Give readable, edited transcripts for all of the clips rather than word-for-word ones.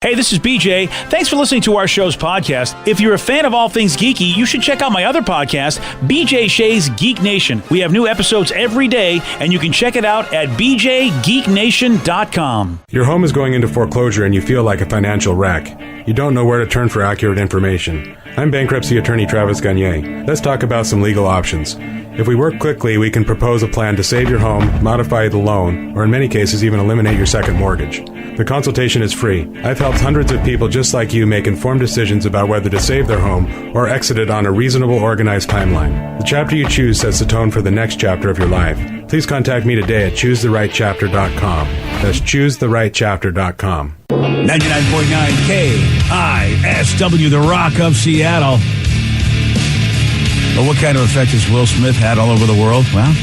Hey, this is BJ. Thanks for listening to our show's podcast. If you're a fan of all things geeky, you should check out my other podcast, BJ Shea's Geek Nation. We have new episodes every day, and you can check it out at bjgeeknation.com. Your home is going into foreclosure and you feel like a financial wreck. You don't know where to turn for accurate information. I'm bankruptcy attorney Travis Gagne. Let's talk about some legal options. If we work quickly, we can propose a plan to save your home, modify the loan, or in many cases even eliminate your second mortgage. The consultation is free. I've helped hundreds of people just like you make informed decisions about whether to save their home or exit it on a reasonable, organized timeline. The chapter you choose sets the tone for the next chapter of your life. Please contact me today at choosetherightchapter.com. That's choosetherightchapter.com. 99.9 KISW, the Rock of Seattle. But what kind of effect has Will Smith had all over the world? Well,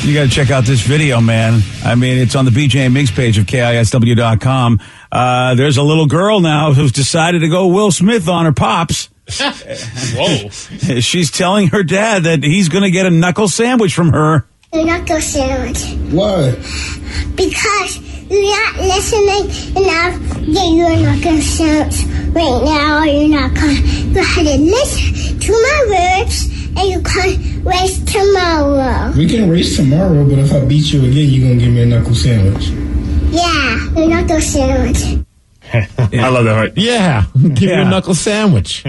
you got to check out this video, man. I mean, it's on the BJ and Migs page of KISW.com. There's a little girl now who's decided to go Will Smith on her pops. Whoa. She's telling her dad that he's going to get a knuckle sandwich from her. A knuckle sandwich. Why? Because you're not listening enough to get you a knuckle sandwich right now. You're not going to go ahead and listen to my words, and you can race tomorrow. We can race tomorrow, but if I beat you again, you're going to give me a knuckle sandwich. Yeah, a knuckle sandwich. I love that part. Yeah, give me a knuckle sandwich.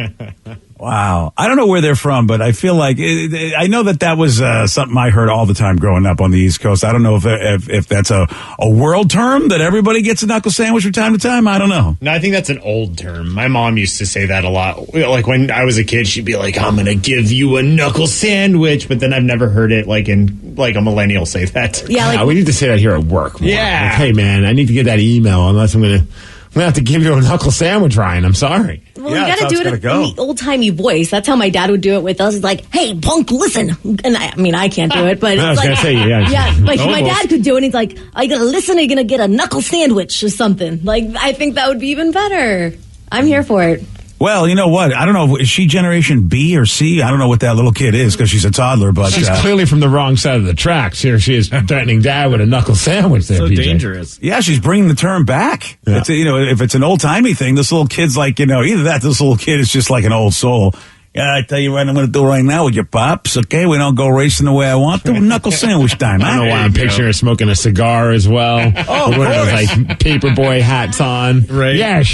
Wow. I don't know where they're from, but I feel like I know that was something I heard all the time growing up on the East Coast. I don't know if that's a world term that everybody gets a knuckle sandwich from time to time. I don't know. No, I think that's an old term. My mom used to say that a lot. Like when I was a kid, she'd be like, I'm going to give you a knuckle sandwich. But then I've never heard it like a millennial say that. Yeah, we need to say that here at work more. Yeah. Like, hey, man, I need to get that email unless I'm going to have to give you a knuckle sandwich, Ryan. I'm sorry. Well, you got to do it in the old-timey voice. That's how my dad would do it with us. He's like, hey, punk, listen. And I can't do it, but I was like, going to say, yeah. Yeah, like my dad could do it, and he's like, are you going to listen or are you going to get a knuckle sandwich or something? Like, I think that would be even better. I'm here for it. Well, you know what? I don't know. Is she Generation B or C? I don't know what that little kid is because she's a toddler. But she's clearly from the wrong side of the tracks. Here she is threatening dad with a knuckle sandwich. There, so PJ. dangerous. Yeah, she's bringing the term back. Yeah. It's, if it's an old timey thing, this little kid's like, either that, this little kid is just like an old soul. Yeah, I tell you what I'm going to do right now with your pops, okay? We don't go racing the way I want to. Knuckle sandwich time, I don't know why I'm picturing her smoking a cigar as well. Oh, one of those, like, paperboy hats on. Right. Yeah,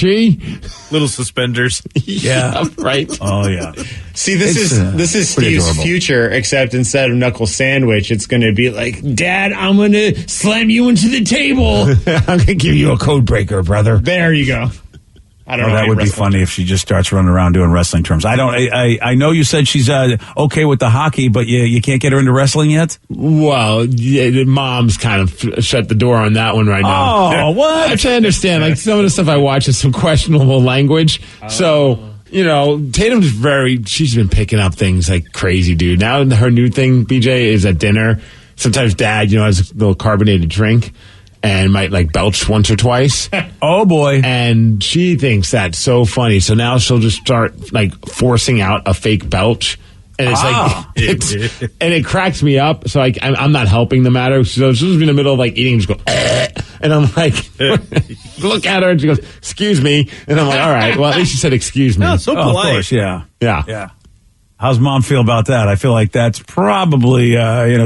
little suspenders. Yeah, right. Oh, yeah. See, this is Steve's adorable. future, except instead of knuckle sandwich, it's going to be like, Dad, I'm going to slam you into the table. I'm going to give you a code breaker, brother. There you go. I don't know. That would be funny if she just starts running around doing wrestling terms. I know you said she's okay with the hockey, but you can't get her into wrestling yet? Well, yeah, mom's kind of shut the door on that one right now. Oh, what? I try to understand. Like, some of the stuff I watch is some questionable language. So, Tatum's she's been picking up things like crazy, dude. Now her new thing, BJ, is at dinner. Sometimes dad, has a little carbonated drink and might like belch once or twice. Oh boy. And she thinks that's so funny. So now she'll just start like forcing out a fake belch. And it's and it cracks me up. So I'm not helping the matter. So she'll just be in the middle of like eating and just go, and I'm like, look at her. And she goes, excuse me. And I'm like, all right, well, at least she said, excuse me. No, so polite. Of course, yeah. Yeah. How's mom feel about that? I feel like that's probably,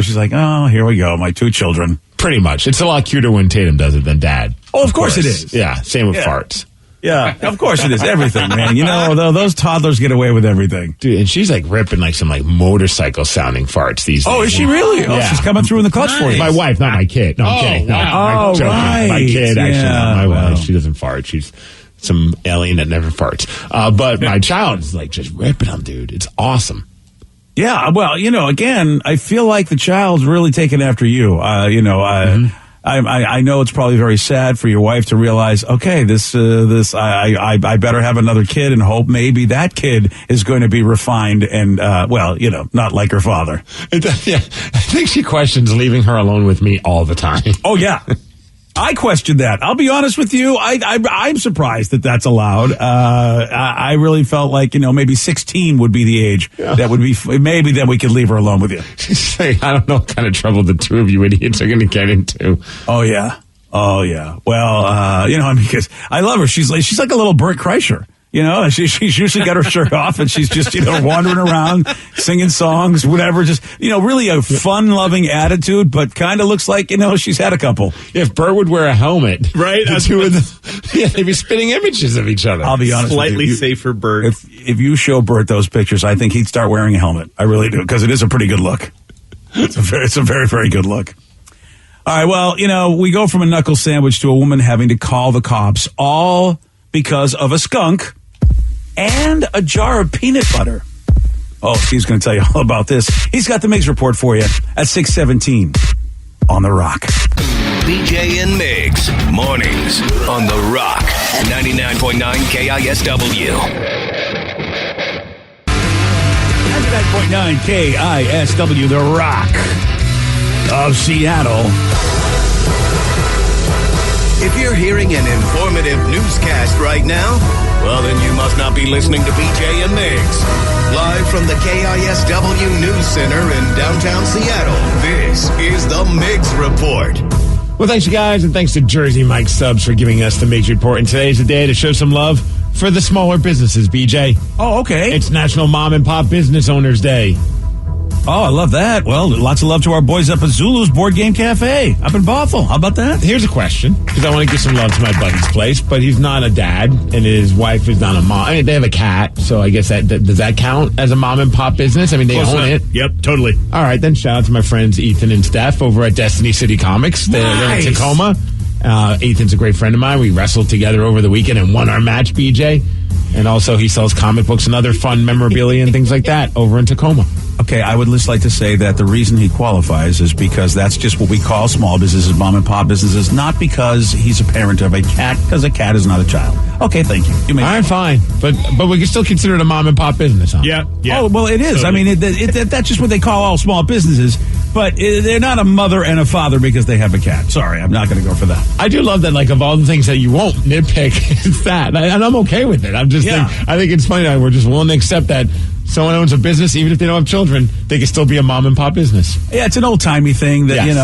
she's like, oh, here we go. My two children. Pretty much. It's a lot cuter when Tatum does it than dad. Oh, of course it is. Yeah. Same with farts. Yeah, of course it is. Everything, man. Those toddlers get away with everything. Dude, and she's like ripping like some like motorcycle sounding farts these days. Oh, is she really? Oh, yeah. She's coming through in the clutch for you. My wife, not my kid. No, I'm kidding. No, wow. I'm joking. Right. My kid, actually, Yeah, not my wife. well. She doesn't fart. She's some alien that never farts. But my child is like just ripping them, dude. It's awesome. Yeah, well, again, I feel like the child's really taking after you. I know it's probably very sad for your wife to realize, okay, I better have another kid and hope maybe that kid is going to be refined and, not like her father. Yeah, I think she questions leaving her alone with me all the time. Oh, yeah. I questioned that. I'll be honest with you. I'm surprised that that's allowed. I really felt like, maybe 16 would be the age that would be, maybe that we could leave her alone with you. She's like, I don't know what kind of trouble the two of you idiots are going to get into. Oh, yeah. Oh yeah. Well, because I love her. She's like a little Bert Kreischer. She's usually got her shirt off and she's just, wandering around singing songs, whatever. Just, really a fun loving attitude, but kind of looks like, she's had a couple. If Bert would wear a helmet, right? The two of them, they'd be spitting images of each other. I'll be honest Slightly with you. safer Bert. If you show Bert those pictures, I think he'd start wearing a helmet. I really do, because it is a pretty good look. It's a very, very good look. All right, well, we go from a knuckle sandwich to a woman having to call the cops, all because of a skunk and a jar of peanut butter. Oh, Steve's going to tell you all about this. He's got the Migs report for you at 6:17 on The Rock. BJ and Migs, mornings on The Rock, 99.9 KISW. 99.9 KISW, The Rock of Seattle. If you're hearing an informative newscast right now, well, then you must not be listening to BJ and Migs. Live from the KISW News Center in downtown Seattle, this is the Migs Report. Well, thanks, you guys, and thanks to Jersey Mike Subs for giving us the Migs Report. And today's the day to show some love for the smaller businesses, BJ. Oh, okay. It's National Mom and Pop Business Owners Day. Oh, I love that. Well, lots of love to our boys up at Zulu's Board Game Cafe up in Bothell. How about that? Here's a question, because I want to give some love to my buddy's place, but he's not a dad, and his wife is not a mom. I mean, they have a cat, so I guess does that count as a mom and pop business? I mean, they own it. Yep, totally. All right, then shout out to my friends Ethan and Steph over at Destiny City Comics. They're in Tacoma. Ethan's a great friend of mine. We wrestled together over the weekend and won our match, BJ. And also he sells comic books and other fun memorabilia and things like that over in Tacoma. Okay, I would just like to say that the reason he qualifies is because that's just what we call small businesses, mom and pop businesses, not because he's a parent of a cat, because a cat is not a child. Okay, thank you. All right, fine. But we can still consider it a mom and pop business, huh? Yeah. Oh, well, it is. Totally. I mean, that's just what they call all small businesses, but they're not a mother and a father because they have a cat. Sorry, I'm not going to go for that. I do love that, like, of all the things that you won't nitpick, it's that. And I'm okay with it. I think it's funny that we're just willing to accept that someone owns a business, even if they don't have children, they can still be a mom and pop business. Yeah, it's an old-timey thing that, Yes.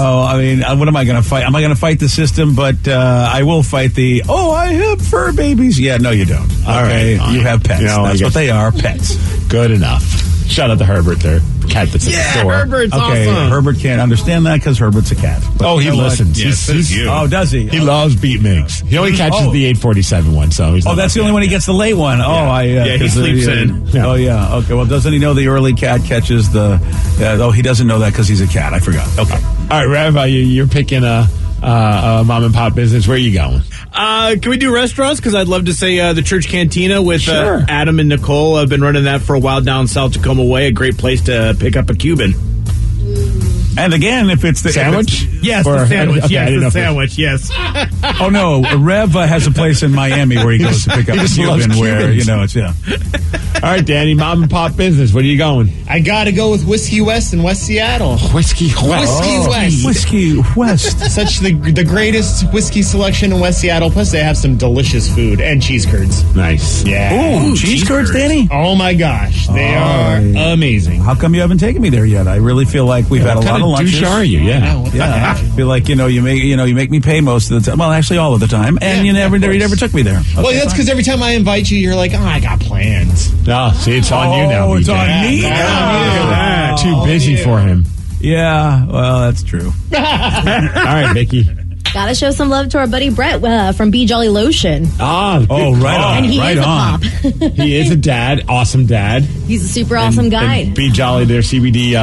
what am I going to fight? Am I going to fight the system? But I will fight I have fur babies. Yeah, no, you don't. Okay, fine. you have pets. That's what they are, pets. Good enough. Shout out to Herbert there. Cat that's in the store. Herbert's Okay, awesome. Herbert can't understand that because Herbert's a cat. But He you know what? listens. Yes, Oh, does he? He loves Beat Migs. He only catches the 847 one, so he's Oh, not that's the only one he gets the late one. He sleeps in. Oh, yeah. Okay. Well, doesn't he know the early cat catches the? He doesn't know that because he's a cat. I forgot. Okay. All right, Rav, you're picking a mom and pop business. Where are you going? Can we do restaurants? Because I'd love to say the Church Cantina with Sure. Adam and Nicole. I've been running that for a while down South Tacoma way. A great place to pick up a Cuban. And again, if it's the Sandwich? Yes, Or- the sandwich. okay, I didn't know Yes, the if it- sandwich. Yes. Oh no, Rev has a place in Miami where he goes to pick up He a just loves Cuban. Where Cubans. it's All right, Danny, mom and pop business. Where are you going? I got to go with Whiskey West in West Seattle. Whiskey West. Whiskey West. Whiskey West. Such the greatest whiskey selection in West Seattle. Plus, they have some delicious food and cheese curds. Nice. Yeah. Ooh, cheese curds, Danny. Oh my gosh, they are yeah. amazing. How come you haven't taken me there yet? I really feel like we've had a What lot kind of of lunches. douche are you? Yeah. Yeah, I feel like you make me pay most of the time. Well, actually, all of the time, and you never took me there. Well, Okay, that's fine. because every time I invite you, you're like, "Oh, I got plans." No, see, it's on you now. Oh, it's BJ. on me Yeah. now. Too busy for him. Yeah, well, that's true. All right, Vicky. Gotta show some love to our buddy Brett from Be Jolly Lotion. Oh, right on. And he right is a on. pop. He is a dad, awesome dad. He's a super awesome guy. And Be Jolly, their CBD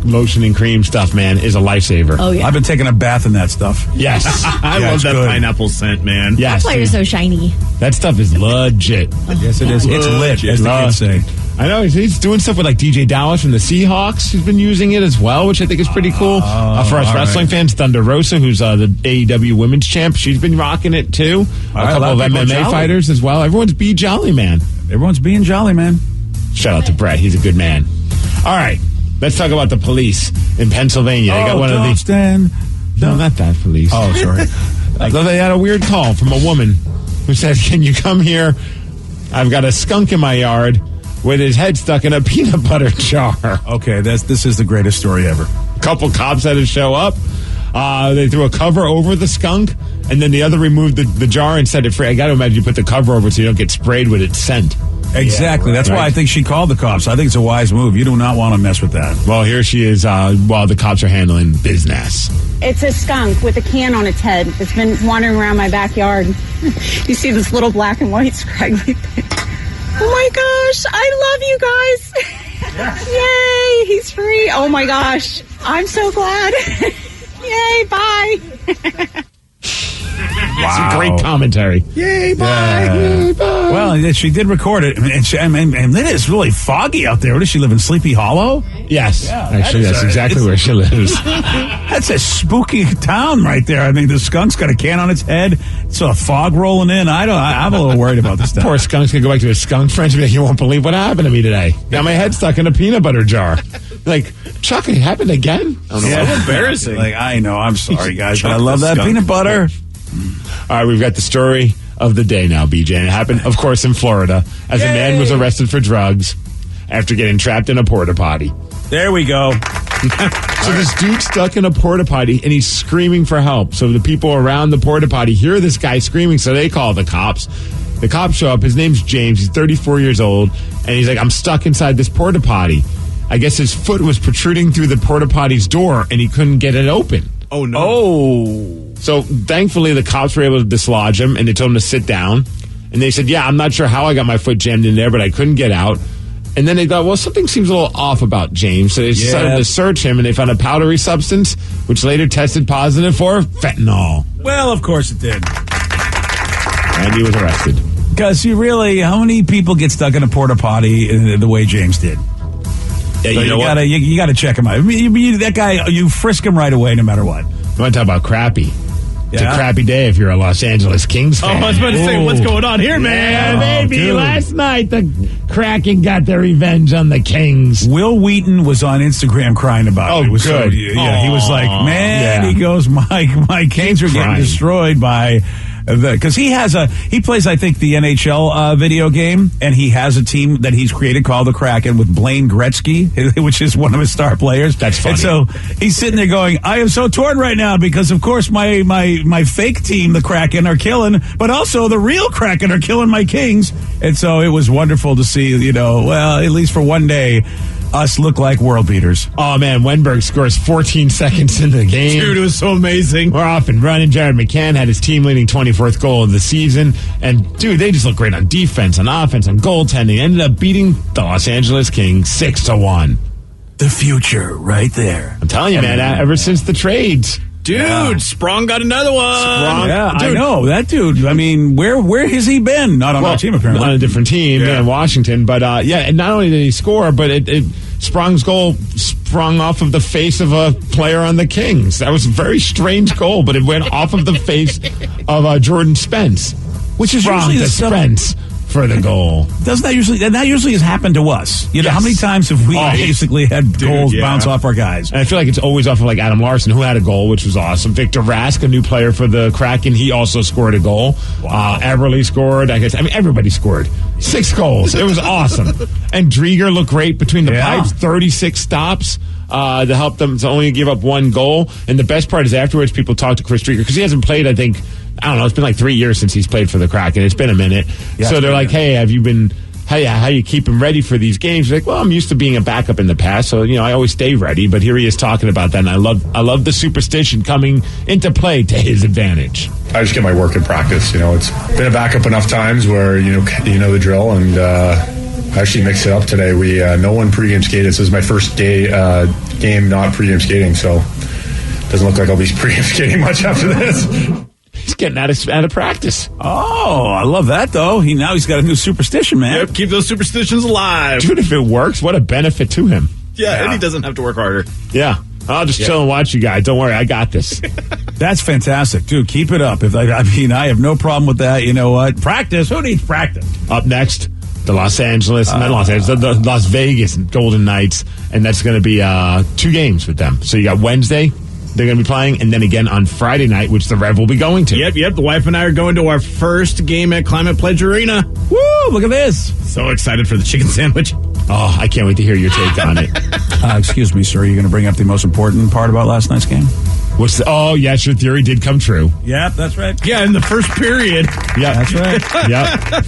lotion and cream stuff, man, is a lifesaver. Oh, yeah. I've been taking a bath in that stuff. Yes. I Yeah, love it's that good. pineapple scent, man. Yes. That's why you're so shiny. That stuff is legit. Yes, it is. It's lit, as the kids say. I know he's doing stuff with like DJ Dallas from the Seahawks. He's been using it as well, which I think is pretty cool. For us all wrestling right. fans, Thunder Rosa, who's the AEW Women's Champ, she's been rocking it too. All A right, couple a lot of of people MMA jolly. fighters as well. Everyone's Be Jolly, man. Everyone's being jolly, man. Shout out to Brett. He's a good man. All right, let's talk about the police in Pennsylvania. They got one of these. stand. No, not that police. Oh, sorry. Although they had a weird call from a woman who said, "Can you come here? I've got a skunk in my yard with his head stuck in a peanut butter jar." Okay, this is the greatest story ever. A couple cops had to show up. They threw a cover over the skunk And then the other removed the jar and set it free. I got to imagine you put the cover over it so you don't get sprayed with its scent. Exactly. That's why I think she called the cops. I think it's a wise move. You do not want to mess with that. Well, here she is while the cops are handling business. It's a skunk with a can on its head. It's been wandering around my backyard. You see this little black and white scraggly thing. Oh my gosh, I love you guys. Yay, he's free. Oh my gosh, I'm so glad. Yay, bye. Wow. Some great commentary. Yay, bye. Yeah. Yay, bye. Well, she did record it. And it is really foggy out there. What does she live in, Sleepy Hollow? Yes. Yeah, actually, that's exactly where she lives. That's a spooky town right there. I mean, the skunk's got a can on its head. It's a fog rolling in. I'm a little worried about this stuff. Poor skunk's going to go back to his skunk friends and be like, you won't believe what happened to me today. Got my head stuck in a peanut butter jar. Like, Chuck, it happened again? I don't know. So embarrassing. Like, I know. I'm sorry, guys, but I love that peanut butter. All right, we've got the story of the day now, BJ. And it happened, of course, in Florida as a man was arrested for drugs after getting trapped in a porta potty. There we go. So this dude's stuck in a porta potty and he's screaming for help. So the people around the porta potty hear this guy screaming, so they call the cops. The cops show up. His name's James. He's 34 years old. And he's like, I'm stuck inside this porta potty. I guess his foot was protruding through the porta potty's door and he couldn't get it open. Oh, no. Oh. So thankfully the cops were able to dislodge him and they told him to sit down. And they said, yeah, I'm not sure how I got my foot jammed in there, but I couldn't get out. And then they thought, well, something seems a little off about James. So they decided to search him and they found a powdery substance, which later tested positive for fentanyl. Well, of course it did. And he was arrested. Because how many people get stuck in a porta potty the way James did? Yeah, so you gotta check him out. I mean, that guy, you frisk him right away, no matter what. You want to talk about crappy? It's a crappy day if you're a Los Angeles Kings fan. Oh, I was about to say, what's going on here, man? Yeah, baby, dude. Last night the Kraken got their revenge on the Kings. Will Wheaton was on Instagram crying about it. Oh, It was good. he was like, man, he goes, my Kings are getting destroyed by... Because he plays, I think, the NHL video game, and he has a team that he's created called the Kraken with Blaine Gretzky, which is one of his star players. That's funny. And so he's sitting there going, I am so torn right now because, of course, my fake team, the Kraken, are killing, but also the real Kraken are killing my Kings. And so it was wonderful to see, at least for one day, us look like world beaters. Oh, man, Wenberg scores 14 seconds into the game. Dude, it was so amazing. We're off and running. Jared McCann had his team-leading 24th goal of the season. And, dude, they just look great on defense, on offense, on goaltending. Ended up beating the Los Angeles Kings 6-1. The future right there. I'm telling you, man, ever since the trades. Dude, Sprong got another one. Yeah, dude. I know. That dude, I mean, where has he been? Not on our team, apparently. On a different team in Washington. But, and not only did he score, but Sprong's goal sprung off of the face of a player on the Kings. That was a very strange goal, but it went off of the face of Jordan Spence. Which is Sprong usually to Spence for the goal. Doesn't that usually has happened to us? How many times have we basically had goals bounce off our guys? And I feel like it's always off of like Adam Larson, who had a goal, which was awesome. Victor Rask, a new player for the Kraken, he also scored a goal. Wow. Everly scored. Everybody scored. 6 goals. It was awesome. And Drieger looked great between the pipes. 36 stops to help them to only give up 1 goal. And the best part is afterwards, people talk to Chris Drieger because he hasn't played, I think, I don't know, it's been like 3 years since he's played for the Kraken. It's been a minute. Yeah, so they're like, hey, have you been, how you keep him ready for these games? He's like, well, I'm used to being a backup in the past, so, I always stay ready. But here he is talking about that, and I love the superstition coming into play to his advantage. I just get my work in practice. It's been a backup enough times where, you know the drill, and I actually mixed it up today. We no one pregame skated. This is my first day game not pregame skating, so it doesn't look like I'll be pregame skating much after this. He's getting out of practice. Oh, I love that, though. He's got a new superstition, man. Yep, keep those superstitions alive. Dude, if it works, what a benefit to him. Yeah, and he doesn't have to work harder. Yeah. I'll just chill and watch you guys. Don't worry, I got this. That's fantastic, dude. Keep it up. I have no problem with that. You know what? Practice. Who needs practice? Up next, the Las Vegas Golden Knights, and that's going to be 2 games with them. So you got Wednesday. They're going to be playing, and then again on Friday night, which the Rev will be going to. Yep. The wife and I are going to our first game at Climate Pledge Arena. Woo! Look at this. So excited for the chicken sandwich. Oh, I can't wait to hear your take on it. Excuse me, sir. Are you going to bring up the most important part about last night's game? Oh, yes, your theory did come true. Yep, that's right. Yeah, in the first period. Yeah, That's right. Yep.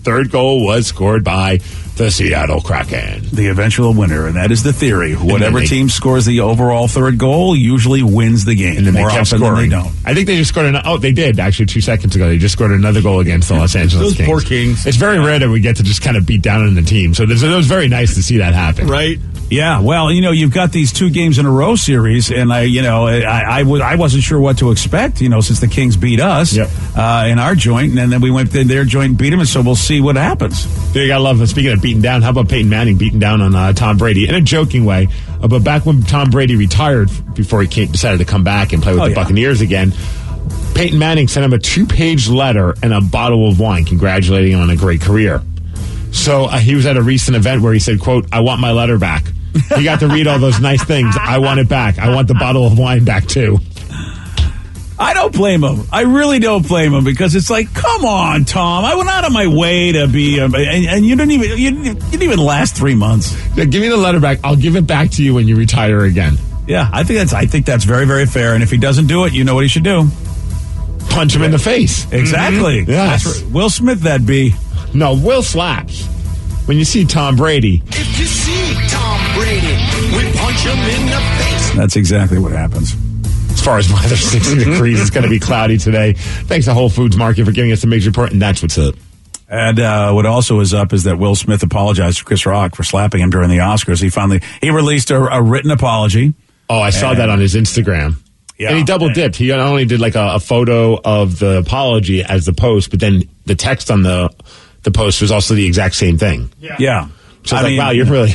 Third goal was scored by the Seattle Kraken. The eventual winner, and that is the theory. Whatever they- team scores the overall third goal usually wins the game. And then they More kept often scoring. than they don't. I think they just scored they did, actually, 2 seconds ago. They just scored another goal against the Los Angeles Those Kings. poor Kings. It's very rare that we get to just kind of beat down on the team. So it was very nice to see that happen. Right? Yeah, well, you've got these 2 games in a row series, and I wasn't sure what to expect, since the Kings beat us Yep. in our joint, and then we went in their joint and beat them, and so we'll see what happens. You gotta love, speaking of beating down, how about Peyton Manning beating down on Tom Brady in a joking way? But back when Tom Brady retired, before he decided to come back and play with the Buccaneers again, Peyton Manning sent him a 2-page letter and a bottle of wine congratulating him on a great career. So he was at a recent event where he said, quote, "I want my letter back." He got to read all those nice things. I want it back. I want the bottle of wine back too. I don't blame him. I really don't blame him, because it's like, come on, Tom. I went out of my way to be, and you didn't even last 3 months. Yeah, give me the letter back. I'll give it back to you when you retire again. Yeah, I think that's very, very fair. And if he doesn't do it, you know what he should do. Punch him in the face. Exactly. Mm-hmm. Yes. That's right. Will Smith, that be. No, Will slaps. When you see Tom Brady. If you see Tom Brady, we punch him in the face. That's exactly what happens. As far as weather, 60 degrees. It's going to be cloudy today. Thanks to Whole Foods Market for giving us the Migs report, and that's what's up. And what also is up is that Will Smith apologized to Chris Rock for slapping him during the Oscars. He released a written apology. Oh, I saw that on his Instagram. Yeah. And he double dipped. He not only did like a photo of the apology as the post, but then the text on the post was also the exact same thing. Yeah. So I was wow, you're really.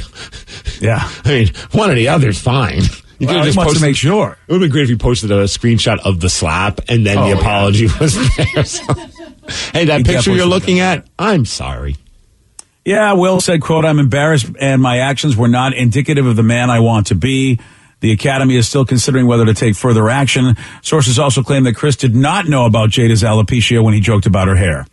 Yeah. I mean, one or the other's fine. You could have just wants posted, to make sure. It would have been great if you posted a screenshot of the slap and then the apology was there. So, hey, that picture you're looking at, I'm sorry. Yeah, Will said, quote, "I'm embarrassed and my actions were not indicative of the man I want to be. The Academy is still considering whether to take further action." Sources also claim that Chris did not know about Jada's alopecia when he joked about her hair.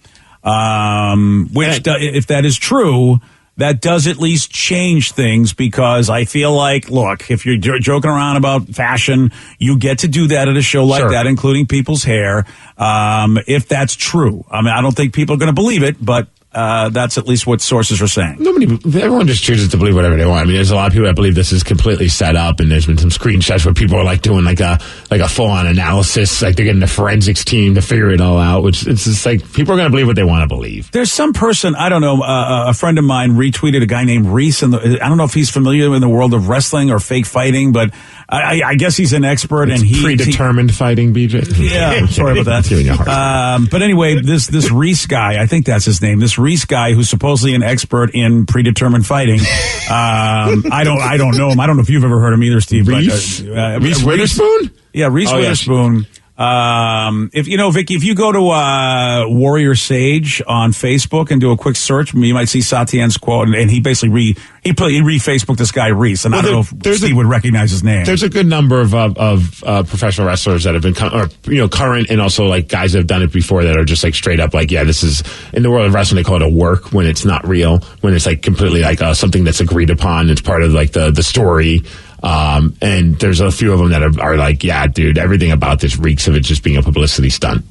If that is true, that does at least change things, because I feel like, look, if you're joking around about fashion, you get to do that at a show like that, including people's hair. If that's true, I mean, I don't think people are going to believe it, but that's at least what sources are saying. Everyone just chooses to believe whatever they want. I mean, there's a lot of people that believe this is completely set up, and there's been some screenshots where people are like doing like a full-on analysis, like they're getting the forensics team to figure it all out, which it's just like people are going to believe what they want to believe. There's some person, I don't know, a friend of mine retweeted a guy named Reese, and I don't know if he's familiar in the world of wrestling or fake fighting, but I guess he's an expert. It's and he predetermined fighting, BJ. Yeah, sorry about that. Giving you a hard time. But anyway, this Reese guy, I think that's his name. This Reese guy, who's supposedly an expert in predetermined fighting. I don't know him. I don't know if you've ever heard him either, Steve. Reese Witherspoon? Yeah, Reese Witherspoon. If you know, Vicky, if you go to Warrior Sage on Facebook and do a quick search, you might see Satyen's quote, and he basically re-Facebooked this guy Reese, and I don't know if Steve would recognize his name. There's a good number of professional wrestlers that have been current, and also like guys that have done it before that are just like straight up like, yeah, this is in the world of wrestling they call it a work when it's not real, when it's like completely like something that's agreed upon, it's part of like the story. And there's a few of them that are like, yeah, dude, everything about this reeks of it just being a publicity stunt.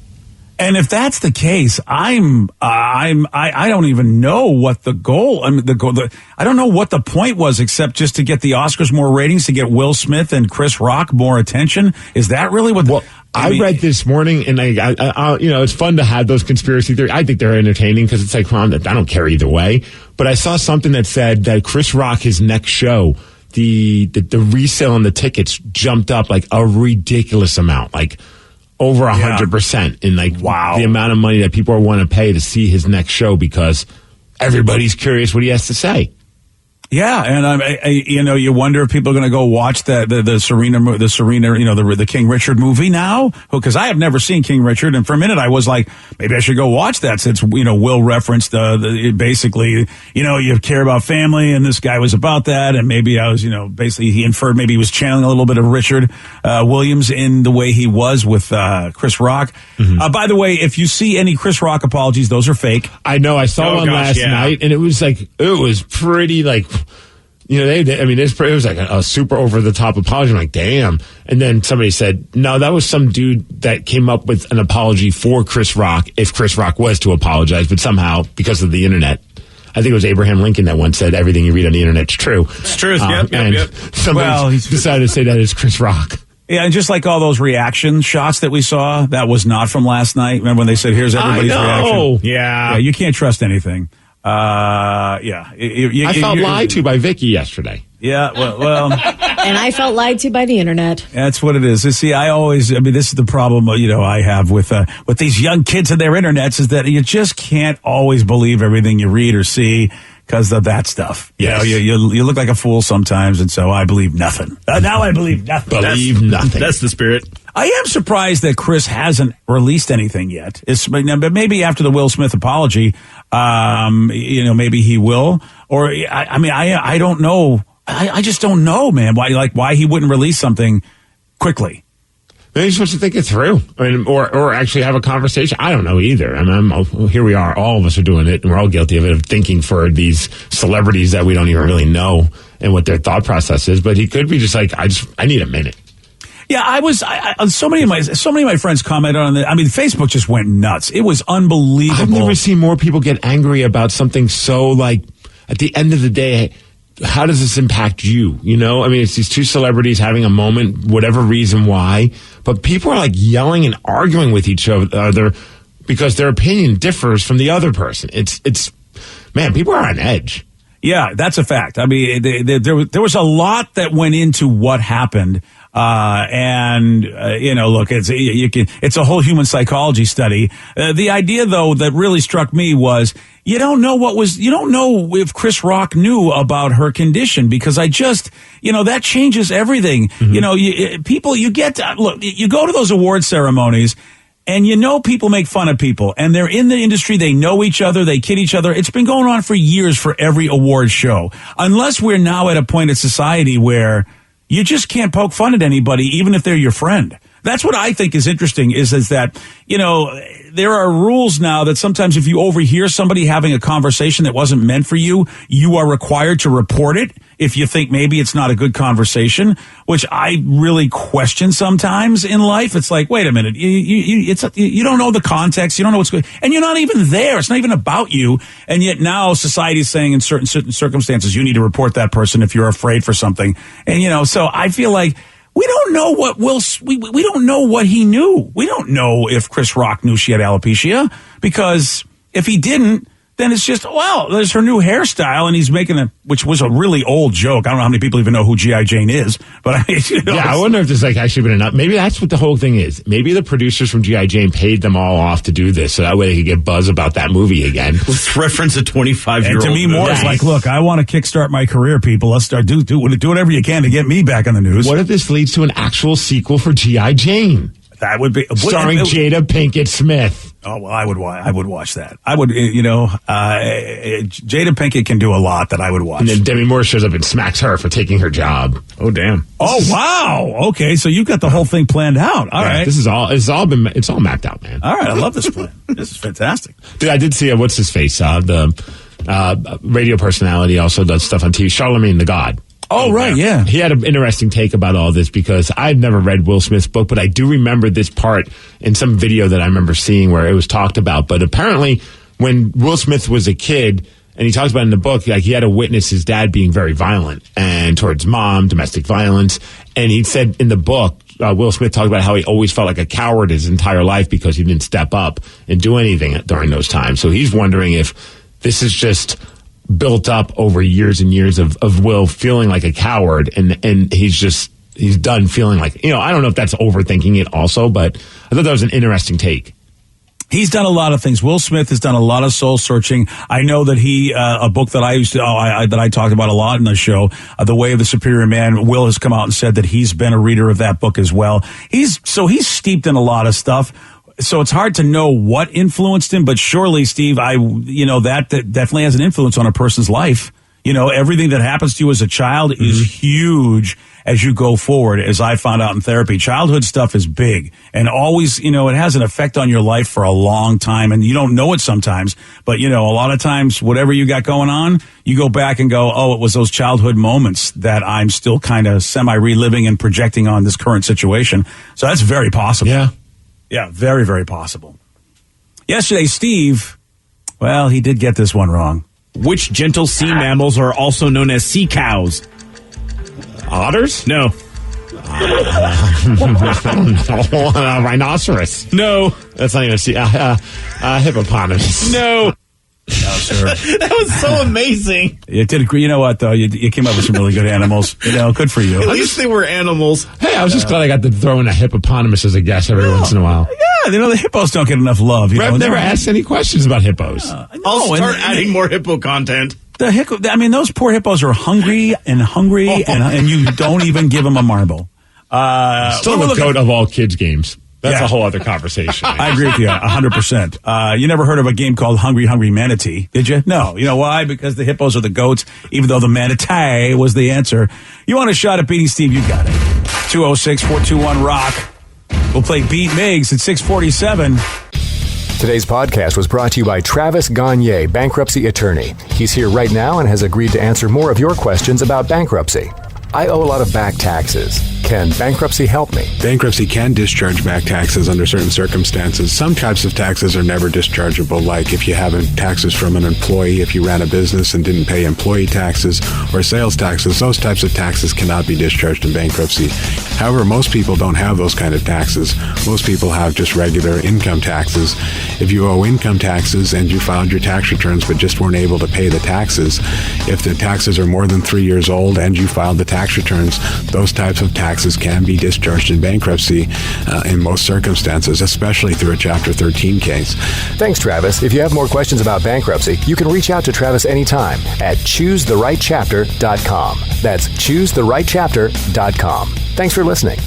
And if that's the case, I don't even know what the goal. I mean, I don't know what the point was, except just to get the Oscars more ratings, to get Will Smith and Chris Rock more attention. Is that really what? Well, I read this morning, and I it's fun to have those conspiracy theories. I think they're entertaining because it's like, well, I don't care either way. But I saw something that said that Chris Rock, his next show, the resale on the tickets jumped up like a ridiculous amount, like over 100%, in like the amount of money that people want to pay to see his next show, because everybody's curious what he has to say. Yeah, and you wonder if people are going to go watch the Serena, the King Richard movie now, because I have never seen King Richard, and for a minute I was like, maybe I should go watch that, since Will referenced basically you care about family, and this guy was about that, and maybe I was basically he inferred maybe he was channeling a little bit of Richard Williams in the way he was with Chris Rock. Mm-hmm. By the way, if you see any Chris Rock apologies, those are fake. I know, I saw one last night, and it was pretty like You know, it was like a super over-the-top apology. I'm like, damn. And then somebody said, no, that was some dude that came up with an apology for Chris Rock, if Chris Rock was to apologize, but somehow, because of the internet. I think it was Abraham Lincoln that once said, everything you read on the internet's true. It's true. Yep. Somebody decided to say that is Chris Rock. Yeah, and just like all those reaction shots that we saw, that was not from last night. Remember when they said, here's everybody's reaction? Yeah. You can't trust anything. I felt lied to by Vicky yesterday. Yeah, well. And I felt lied to by the internet. That's what it is. You see, this is the problem, I have with these young kids and their internets, is that you just can't always believe everything you read or see because of that stuff. Yes. You look like a fool sometimes, and so I believe nothing. Now I believe nothing. Nothing. That's the spirit. I am surprised that Chris hasn't released anything yet. But maybe after the Will Smith apology, maybe he will. Or I don't know. I just don't know, man. Why he wouldn't release something quickly? Maybe he's supposed to think it through, or actually have a conversation. I don't know either. Here we are. All of us are doing it, and we're all guilty of it, of thinking for these celebrities that we don't even really know and what their thought process is. But he could be just like, I need a minute. Yeah, so many of my friends commented on it. Facebook just went nuts. It was unbelievable. I've never seen more people get angry about something so, like, at the end of the day, how does this impact you? It's these two celebrities having a moment, whatever reason why, but people are like yelling and arguing with each other because their opinion differs from the other person. Man, people are on edge. Yeah, that's a fact. There was a lot that went into what happened. Look, it's a whole human psychology study. The idea, though, that really struck me was you don't know if Chris Rock knew about her condition, because that changes everything. Mm-hmm. You go to those award ceremonies, and people make fun of people, and they're in the industry. They know each other. They kid each other. It's been going on for years for every award show, unless we're now at a point in society where you just can't poke fun at anybody, even if they're your friend. That's what I think is interesting, is that, there are rules now that sometimes if you overhear somebody having a conversation that wasn't meant for you, you are required to report it if you think maybe it's not a good conversation, which I really question sometimes in life. It's like, wait a minute, you don't know the context, you don't know what's going, and you're not even there. It's not even about you. And yet now society is saying in certain circumstances, you need to report that person if you're afraid for something. And, so I feel like we don't know what we don't know what he knew. We don't know if Chris Rock knew she had alopecia, because if he didn't, then it's just, well, there's her new hairstyle, and he's making which was a really old joke. I don't know how many people even know who G.I. Jane is, but I wonder if there's actually been enough. Maybe that's what the whole thing is. Maybe the producers from G.I. Jane paid them all off to do this, so that way they could get buzz about that movie again. Let's reference a 25-year-old. And to me, more is like, look, I want to kickstart my career, people. Let's start do whatever you can to get me back on the news. What if this leads to an actual sequel for G.I. Jane? That would be starring Jada Pinkett Smith. Oh, well, I would watch that. I would, Jada Pinkett can do a lot that I would watch. And then Demi Moore shows up and smacks her for taking her job. Oh, damn. Oh, wow. Okay, so you've got the whole thing planned out. All right. It's all mapped out, man. All right, I love this plan. This is fantastic. Dude, I did see what's his face? The radio personality also does stuff on TV. Charlemagne the God. Oh, right, yeah. He had an interesting take about all this, because I've never read Will Smith's book, but I do remember this part in some video that I remember seeing where it was talked about. But apparently, when Will Smith was a kid, and he talks about it in the book, like, he had to witness his dad being very violent, and towards mom, domestic violence. And he said in the book, Will Smith talked about how he always felt like a coward his entire life because he didn't step up and do anything during those times. So he's wondering if this is just built up over years and years of Will feeling like a coward, and he's done feeling like, I don't know if that's overthinking it also, but I thought that was an interesting take. He's done a lot of things. Will Smith has done a lot of soul searching. I know that a book that I talked about a lot in the show, The Way of the Superior Man, Will has come out and said that he's been a reader of that book as well. He's steeped in a lot of stuff. So it's hard to know what influenced him, but surely, Steve, that definitely has an influence on a person's life. Everything that happens to you as a child is huge. as you go forward, as I found out in therapy. Childhood stuff is big and always, it has an effect on your life for a long time, and you don't know it sometimes. But, a lot of times, whatever you got going on, you go back and go, oh, it was those childhood moments that I'm still kind of semi-reliving and projecting on this current situation. So that's very possible. Yeah. Yeah, very, very possible. Yesterday, Steve, well, he did get this one wrong. Which gentle sea mammals are also known as sea cows? Otters? No. Rhinoceros. No. That's not even a sea. Hippopotamus. No. Oh, sure. That was so amazing. You did. You know what, though? You came up with some really good animals. Good for you. At least they were animals. Hey, I was just glad I got to throw in a hippopotamus as a guest every once in a while. Yeah, the hippos don't get enough love. I've never asked any questions about hippos. I'll start adding more hippo content. Those poor hippos are hungry, and you don't even give them a marble. Still the goat of all kids' games. That's a whole other conversation. I agree with you 100%. You never heard of a game called Hungry Hungry Manatee, did you? No. You know why? Because the hippos are the goats, even though the manatee was the answer. You want a shot at beating Steve? You got it. 206-421-ROCK. We'll play Beat Migs at 647. Today's podcast was brought to you by Travis Gagne, bankruptcy attorney. He's here right now and has agreed to answer more of your questions about bankruptcy. I owe a lot of back taxes. Can bankruptcy help me? Bankruptcy can discharge back taxes under certain circumstances. Some types of taxes are never dischargeable, like if you have taxes from an employee, if you ran a business and didn't pay employee taxes or sales taxes. Those types of taxes cannot be discharged in bankruptcy. However, most people don't have those kind of taxes. Most people have just regular income taxes. If you owe income taxes and you filed your tax returns but just weren't able to pay the taxes, if the taxes are more than 3 years old and you filed the tax returns, those types of taxes can be discharged in bankruptcy in most circumstances, especially through a Chapter 13 case. Thanks, Travis. If you have more questions about bankruptcy, you can reach out to Travis anytime at choosetherightchapter.com. That's choosetherightchapter.com. Thanks for listening.